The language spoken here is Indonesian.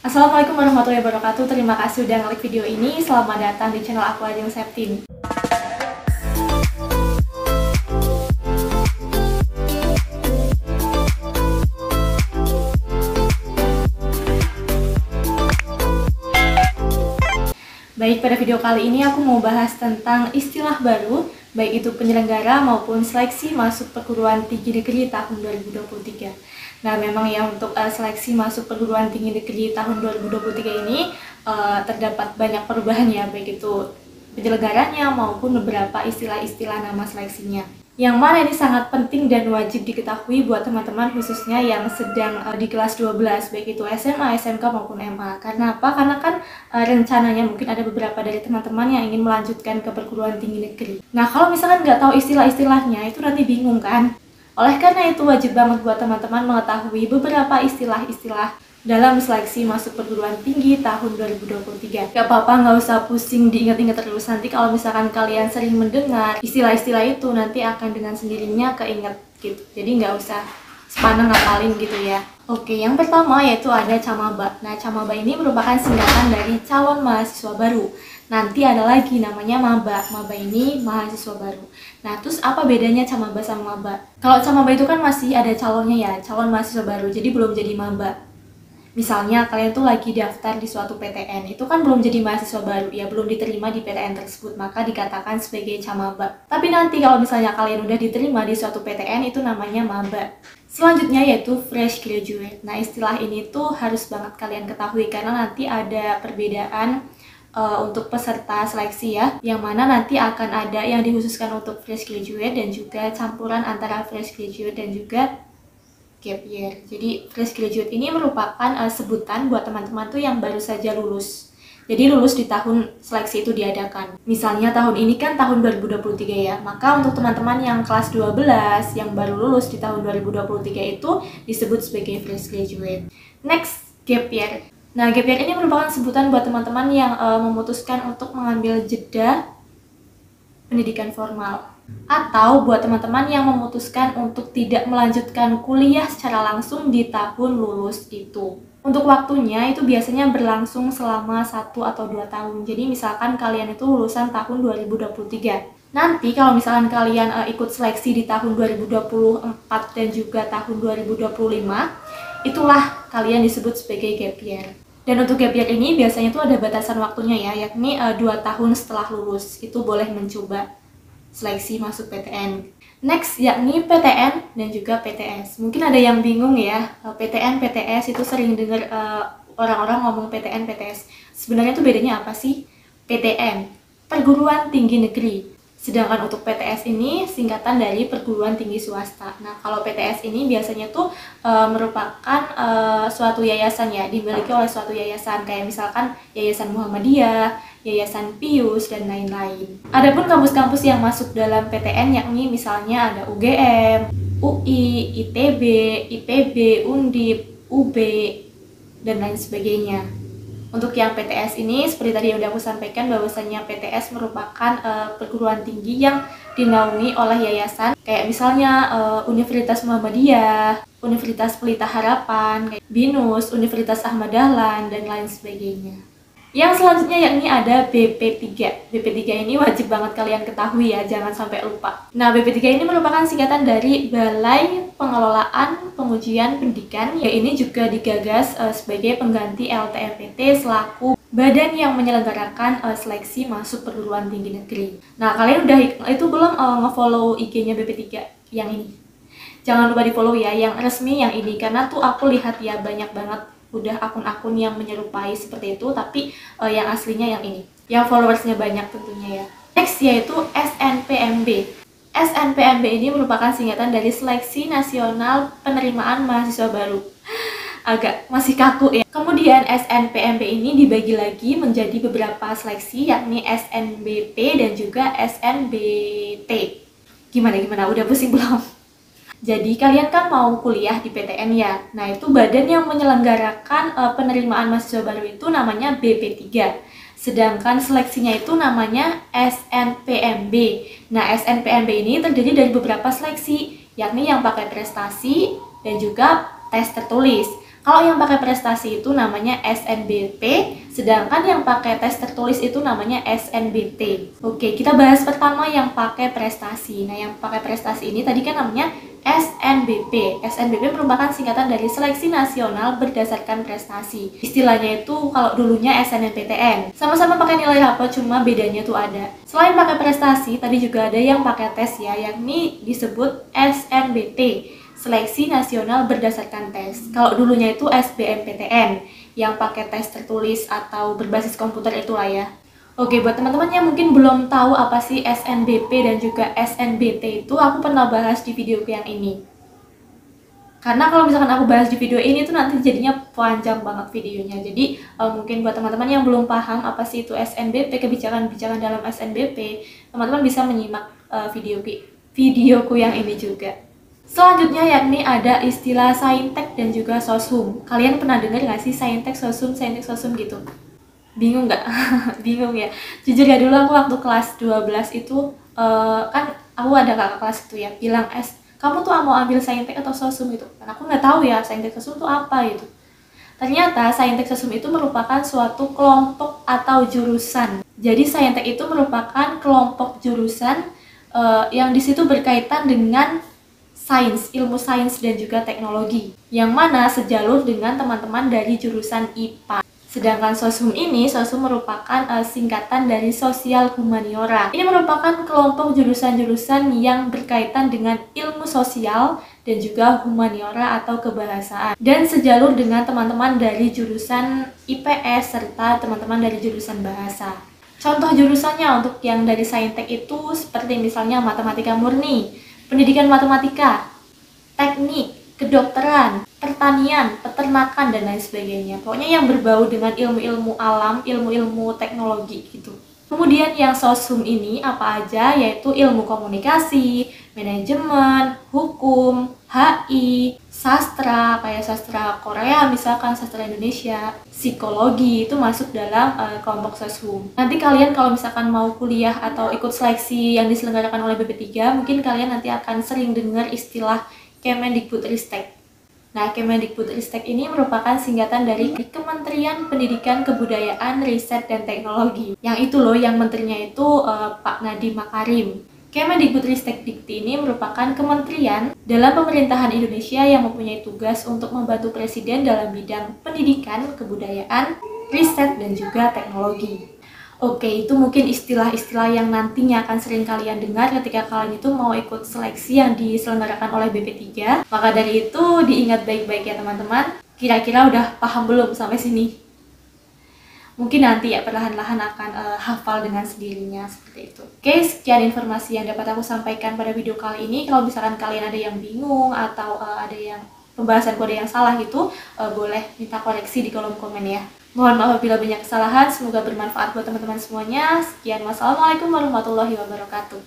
Assalamualaikum warahmatullahi wabarakatuh. Terima kasih sudah ngeklik video ini. Selamat datang di channel aku Ajeng Septin. Baik, pada video kali ini aku mau bahas tentang istilah baru, baik itu penyelenggara maupun seleksi masuk perguruan tinggi negeri tahun 2023. Nah, memang ya untuk seleksi masuk perguruan tinggi negeri tahun 2023 ini terdapat banyak perubahan ya, baik itu penyelenggaranya maupun beberapa istilah-istilah nama seleksinya. Yang mana ini sangat penting dan wajib diketahui buat teman-teman khususnya yang sedang di kelas 12, baik itu SMA, SMK maupun MA. Karena apa? Karena kan rencananya mungkin ada beberapa dari teman-teman yang ingin melanjutkan ke perguruan tinggi negeri. Nah, kalau misalkan nggak tahu istilah-istilahnya, itu nanti bingung kan? Oleh karena itu wajib banget buat teman-teman mengetahui beberapa istilah-istilah dalam seleksi masuk perguruan tinggi tahun 2023. Gak apa-apa, nggak usah pusing diingat-ingat terus. Nanti kalau misalkan kalian sering mendengar istilah-istilah itu, nanti akan dengan sendirinya keinget gitu. Jadi nggak usah sepaneng ngapalin gitu ya. Oke, yang pertama yaitu ada camaba. Nah, camaba ini merupakan singkatan dari calon mahasiswa baru. Nanti ada lagi namanya maba. Maba ini mahasiswa baru. Nah, terus apa bedanya camaba sama maba? Kalau camaba itu kan masih ada calonnya ya, calon mahasiswa baru. Jadi belum jadi maba. Misalnya kalian tuh lagi daftar di suatu PTN, itu kan belum jadi mahasiswa baru, ya belum diterima di PTN tersebut, maka dikatakan sebagai camaba. Tapi nanti kalau misalnya kalian udah diterima di suatu PTN, itu namanya maba. Selanjutnya yaitu fresh graduate. Nah, istilah ini tuh harus banget kalian ketahui karena nanti ada perbedaan untuk peserta seleksi ya, yang mana nanti akan ada yang dikhususkan untuk fresh graduate dan juga campuran antara fresh graduate dan juga gap year. Jadi fresh graduate ini merupakan sebutan buat teman-teman tuh yang baru saja lulus. Jadi lulus di tahun seleksi itu diadakan. Misalnya tahun ini kan tahun 2023 ya. Maka untuk teman-teman yang kelas 12 yang baru lulus di tahun 2023 itu disebut sebagai fresh graduate. Next, gap year. Nah, gap year ini merupakan sebutan buat teman-teman yang memutuskan untuk mengambil jeda pendidikan formal, atau buat teman-teman yang memutuskan untuk tidak melanjutkan kuliah secara langsung di tahun lulus itu. Untuk waktunya itu biasanya berlangsung selama 1 atau 2 tahun. Jadi misalkan kalian itu lulusan tahun 2023. Nanti kalau misalkan kalian ikut seleksi di tahun 2024 dan juga tahun 2025, itulah kalian disebut sebagai gap year. Dan untuk gap year ini biasanya tuh ada batasan waktunya ya, yakni 2 tahun setelah lulus itu boleh mencoba seleksi masuk PTN. Next, yakni PTN dan juga PTS. Mungkin ada yang bingung ya, PTN, PTS itu sering dengar orang-orang ngomong PTN, PTS. Sebenarnya itu bedanya apa sih? PTN, Perguruan Tinggi Negeri. Sedangkan untuk PTS ini singkatan dari perguruan tinggi swasta. Nah, kalau PTS ini biasanya tuh merupakan suatu yayasan ya, dimiliki oleh suatu yayasan kayak misalkan Yayasan Muhammadiyah, Yayasan Pius, dan lain-lain. Adapun kampus-kampus yang masuk dalam PTN yakni misalnya ada UGM, UI, ITB, IPB, Undip, UB, dan lain sebagainya. Untuk yang PTS ini, seperti tadi yang udah aku sampaikan, bahwasannya PTS merupakan perguruan tinggi yang dinaungi oleh yayasan, kayak misalnya Universitas Muhammadiyah, Universitas Pelita Harapan, BINUS, Universitas Ahmad Dahlan, dan lain sebagainya. Yang selanjutnya yakni ada BP3. BP3 ini wajib banget kalian ketahui ya, jangan sampai lupa. Nah, BP3 ini merupakan singkatan dari Balai Pengelolaan Pengujian Pendidikan, yang ini juga digagas sebagai pengganti LTMPT selaku badan yang menyelenggarakan seleksi masuk perguruan tinggi negeri. Nah, kalian udah itu belum nge-follow IG-nya BP3 yang ini? Jangan lupa di-follow ya, yang resmi yang ini, karena tuh aku lihat ya banyak banget udah akun-akun yang menyerupai seperti itu, tapi yang aslinya yang ini, yang followersnya banyak tentunya ya. Next yaitu SNPMB. SNPMB ini merupakan singkatan dari Seleksi Nasional Penerimaan Mahasiswa Baru. Agak masih kaku ya. Kemudian SNPMB ini dibagi lagi menjadi beberapa seleksi, yakni SNBP dan juga SNBT. Gimana? Udah pusing belum? Jadi kalian kan mau kuliah di PTN ya. Nah, itu badan yang menyelenggarakan penerimaan mahasiswa baru itu namanya BP3. Sedangkan seleksinya itu namanya SNPMB. Nah, SNPMB ini terdiri dari beberapa seleksi, yakni yang pakai prestasi dan juga tes tertulis. Kalau yang pakai prestasi itu namanya SNBP, sedangkan yang pakai tes tertulis itu namanya SNBT. Oke, kita bahas pertama yang pakai prestasi. Nah, yang pakai prestasi ini tadi kan namanya SNBP. SNBP merupakan singkatan dari Seleksi Nasional Berdasarkan Prestasi. Istilahnya itu kalau dulunya SNMPTN. Sama-sama pakai nilai rapot, cuma bedanya tuh ada. Selain pakai prestasi, tadi juga ada yang pakai tes ya, yakni disebut SNBT. Seleksi Nasional Berdasarkan Tes. Kalau dulunya itu SBMPTN, yang pakai tes tertulis atau berbasis komputer itulah ya. Oke, buat teman-teman yang mungkin belum tahu apa sih SNBP dan juga SNBT itu, aku pernah bahas di videoku yang ini. Karena kalau misalkan aku bahas di video ini tuh nanti jadinya panjang banget videonya. Jadi mungkin buat teman-teman yang belum paham apa sih itu SNBP, kebijakan-kebijakan dalam SNBP, teman-teman bisa menyimak videoku yang ini juga. Selanjutnya yakni ada istilah saintek dan juga soshum. Kalian pernah dengar nggak sih saintek, soshum gitu? Bingung nggak? Bingung ya? Jujur ya, dulu aku waktu kelas 12 itu, kan aku ada kakak kelas itu ya, bilang, kamu tuh mau ambil saintek atau soshum gitu? Karena aku nggak tahu ya saintek soshum itu apa gitu. Ternyata saintek soshum itu merupakan suatu kelompok atau jurusan. Jadi saintek itu merupakan kelompok jurusan yang disitu berkaitan dengan sains, ilmu sains dan juga teknologi, yang mana sejalur dengan teman-teman dari jurusan IPA. Sedangkan soshum merupakan singkatan dari sosial humaniora. Ini merupakan kelompok jurusan-jurusan yang berkaitan dengan ilmu sosial dan juga humaniora atau kebahasaan, dan sejalur dengan teman-teman dari jurusan IPS serta teman-teman dari jurusan bahasa. Contoh jurusannya untuk yang dari saintek itu seperti misalnya matematika murni, pendidikan matematika, teknik, kedokteran, pertanian, peternakan, dan lain sebagainya. Pokoknya yang berbau dengan ilmu-ilmu alam, ilmu-ilmu teknologi gitu. Kemudian yang soshum ini apa aja, yaitu ilmu komunikasi, manajemen, hukum, HI, sastra, kayak sastra Korea misalkan, sastra Indonesia, psikologi, itu masuk dalam kelompok soshum. Nanti kalian kalau misalkan mau kuliah atau ikut seleksi yang diselenggarakan oleh BP3, mungkin kalian nanti akan sering dengar istilah Kemendikbudristek. Nah, Kemendikbudristek ini merupakan singkatan dari Kementerian Pendidikan, Kebudayaan, Riset, dan Teknologi. Yang itu loh, yang menterinya itu Pak Nadiem Makarim. Kemendikbudristek Dikti ini merupakan kementerian dalam pemerintahan Indonesia yang mempunyai tugas untuk membantu Presiden dalam bidang pendidikan, kebudayaan, riset, dan juga teknologi. Oke, itu mungkin istilah-istilah yang nantinya akan sering kalian dengar ketika kalian itu mau ikut seleksi yang diselenggarakan oleh BP3. Maka dari itu diingat baik-baik ya teman-teman. Kira-kira udah paham belum sampai sini? Mungkin nanti ya perlahan-lahan akan hafal dengan sendirinya seperti itu. Oke, sekian informasi yang dapat aku sampaikan pada video kali ini. Kalau misalkan kalian ada yang bingung atau ada yang pembahasan kode yang salah gitu, boleh minta koreksi di kolom komen ya. Mohon maaf apabila banyak kesalahan, semoga bermanfaat buat teman-teman semuanya. Sekian, wassalamualaikum warahmatullahi wabarakatuh.